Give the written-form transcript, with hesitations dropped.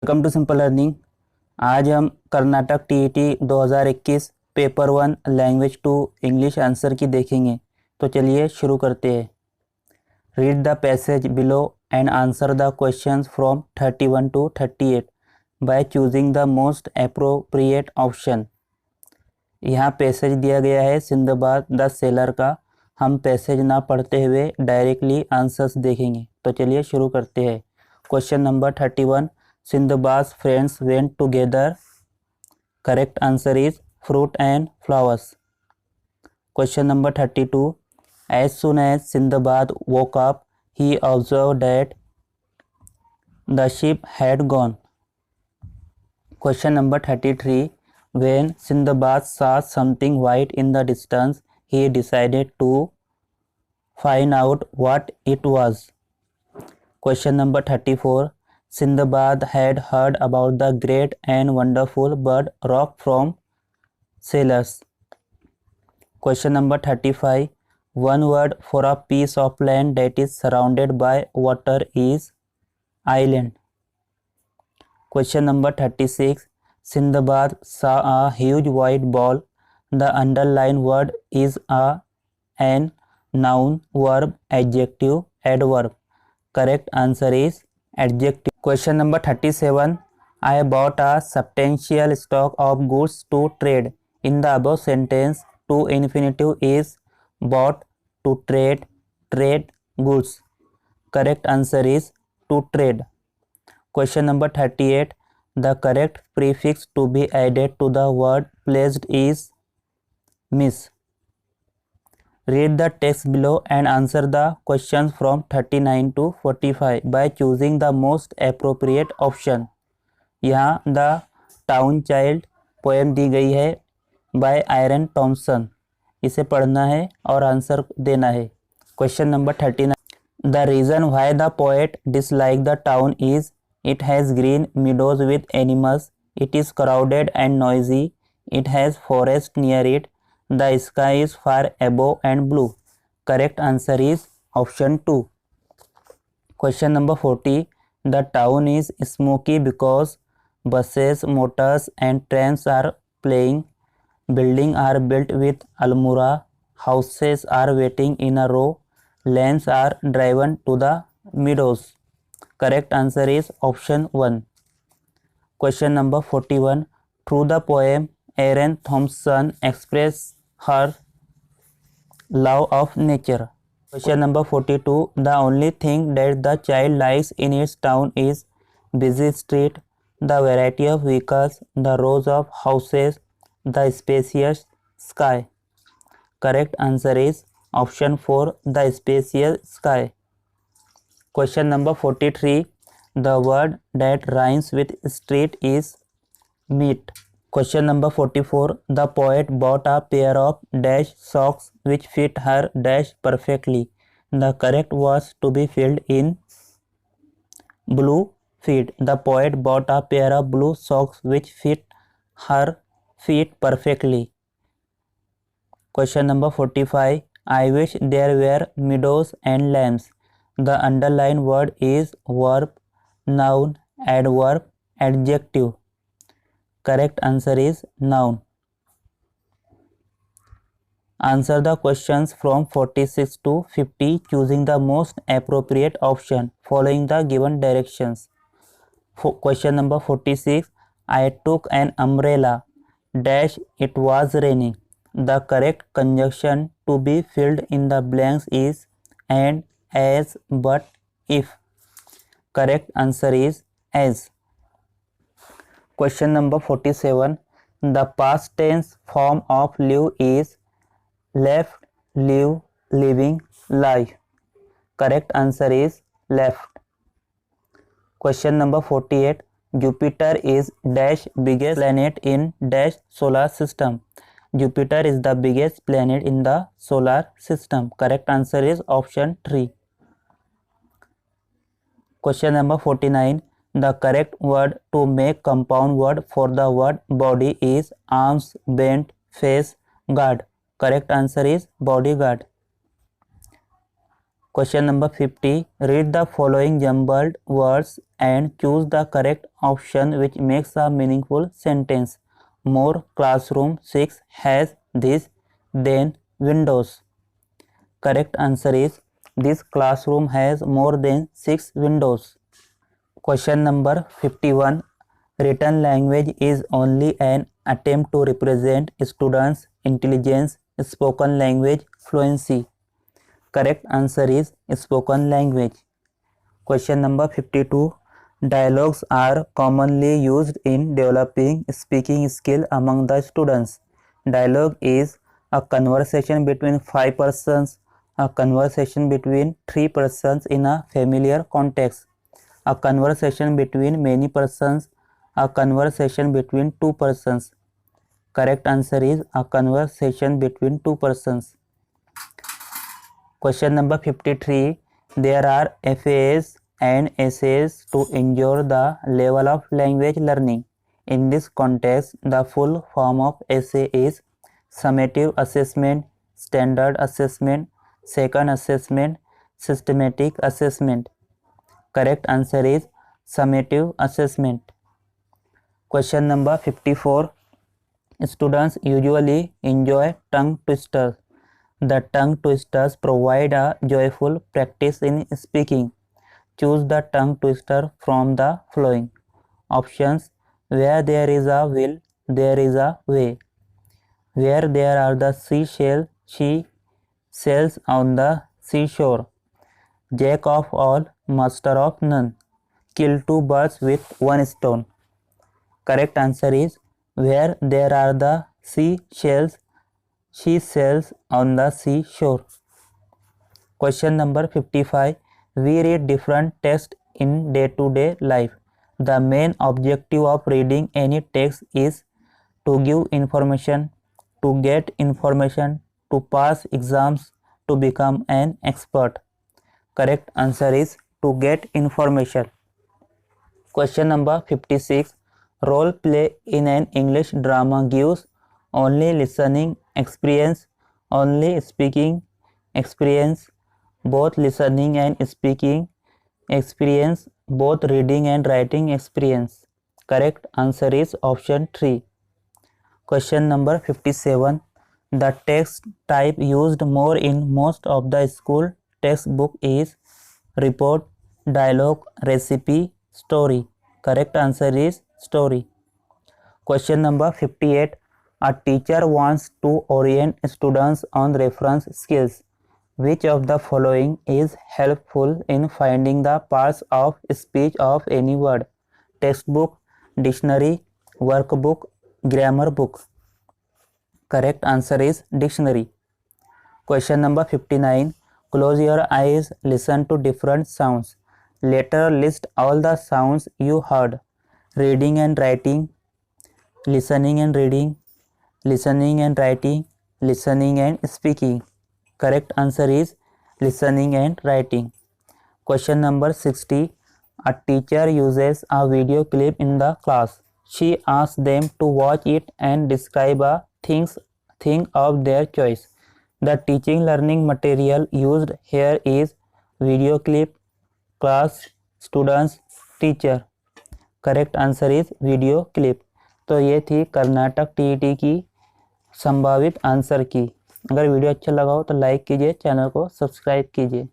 Welcome to simple learning. आज हम Karnataka TET 2021 paper 1 language 2 English answer की देखेंगे। तो चलिए शुरू करते हैं। Read the passage below and answer the questions from 31 to 38 by choosing the most appropriate option. यहाँ पैसेज दिया गया है सिंदबाद द सेलर का। हम पैसेज ना पढ़ते हुए डायरेक्टली आंसर्स देखेंगे। तो चलिए शुरू करते हैं। Question number 31, Sindbad's friends went together. Correct answer is fruit and flowers. Question number 32. As soon as Sindbad woke up, he observed that the ship had gone. Question number 33. When Sindbad saw something white in the distance, he decided to find out what it was. Question number 34. Sindbad had heard about the great and wonderful bird rock from sailors. Question number 35. One word for a piece of land that is surrounded by water is island. Question number 36. Sindbad saw a huge white ball. The underlined word is an noun, verb, adjective, adverb. Correct answer is adjective. Question number 37. I bought a substantial stock of goods to trade. In the above sentence, to infinitive is bought, to trade, trade goods. Correct answer is to trade. Question number 38. The correct prefix to be added to the word placed is miss. Read the text below and answer the questions from 39 to 45 by choosing the most appropriate option. यहाँ the town child poem दी गई है bye iron Thomson. इसे पढ़ना है और answer देना है। Question number 39. The reason why the poet dislike the town is it has green meadows with animals, it is crowded and noisy, it has forest near it, the sky is far above and blue. Correct answer is option 2. Question number 40. The town is smoky because buses, motors and trains are plying. Buildings are built with almura. Houses are waiting in a row. Lanes are driven to the meadows. Correct answer is option 1. Question number 41. Through the poem, Aaron Thompson expressed her love of nature. Question number 42. The only thing that the child likes in its town is busy street, the variety of vehicles, the rows of houses, the spacious sky. Correct answer is option 4, the spacious sky. Question number 43. The word that rhymes with street is meet. Question number 44. The poet bought a pair of dash socks which fit her dash perfectly. The correct was to be filled in blue feet. The poet bought a pair of blue socks which fit her feet perfectly. Question number 45. I wish there were meadows and lambs. The underlined word is verb, noun, adverb, adjective. Correct answer is noun. Answer the questions from 46 to 50 choosing the most appropriate option following the given directions. Question number 46. I took an umbrella dash it was raining. The correct conjunction to be filled in the blanks is and, as, but, if. Correct answer is as. Question number 47. The past tense form of live is left, live, living, live. Correct answer is left. Question number 48. Jupiter is dash biggest planet in dash solar system. Jupiter is the biggest planet in the solar system. Correct answer is option 3. Question number 49. The correct word to make compound word for the word body is arms, bent, face, guard. Correct answer is bodyguard. Question number 50. Read the following jumbled words and choose the correct option which makes a meaningful sentence. More classroom 6 has this than windows. Correct answer is this classroom has more than 6 windows. Question number 51. Written language is only an attempt to represent students' intelligence. Spoken language fluency. Correct answer is spoken language. Question number 52. Dialogues are commonly used in developing speaking skill among the students. Dialogue is a conversation between 5 persons, a conversation between 3 persons in a familiar context, a conversation between many persons, a conversation between 2 persons. Correct answer is a conversation between 2 persons. Question number 53. There are FAs and essays to ensure the level of language learning. In this context, the full form of essay is summative assessment, standard assessment, second assessment, systematic assessment. Correct answer is summative assessment. Question number 54. Students usually enjoy tongue twisters. The tongue twisters provide a joyful practice in speaking. Choose the tongue twister from the following options. Where there is a will, there is a way. Where there are the seashells on the seashore. Jack of all, master of none. Kill two birds with one stone. Correct answer is where there are the seashells on the seashore. Question number 55. We read different texts in day-to-day life. The main objective of reading any text is to give information, to get information, to pass exams, to become an expert. Correct answer is to get information. Question number 56. Role play in an English drama gives only listening experience, only speaking experience, both listening and speaking experience, both reading and writing experience. Correct answer is option 3. Question number 57. The text type used more in most of the school textbook is report, dialogue, recipe, story. Correct answer is story. Question number 58. A teacher wants to orient students on reference skills. Which of the following is helpful in finding the parts of speech of any word? Textbook, dictionary, workbook, grammar book. Correct answer is dictionary. Question number 59. Close your eyes, listen to different sounds. Later list all the sounds you heard. Reading and writing, listening and reading, listening and writing, listening and speaking. Correct answer is listening and writing. Question number 60. A teacher uses a video clip in the class. She asks them to watch it and describe a thing of their choice. The teaching learning material used here is video clip, class, students, teacher. Correct answer is video clip. तो ये थी Karnataka TET की संभावित answer की। अगर video अच्छा लगा हो तो लाइक कीजिए, चैनल को सब्सक्राइब कीजिए।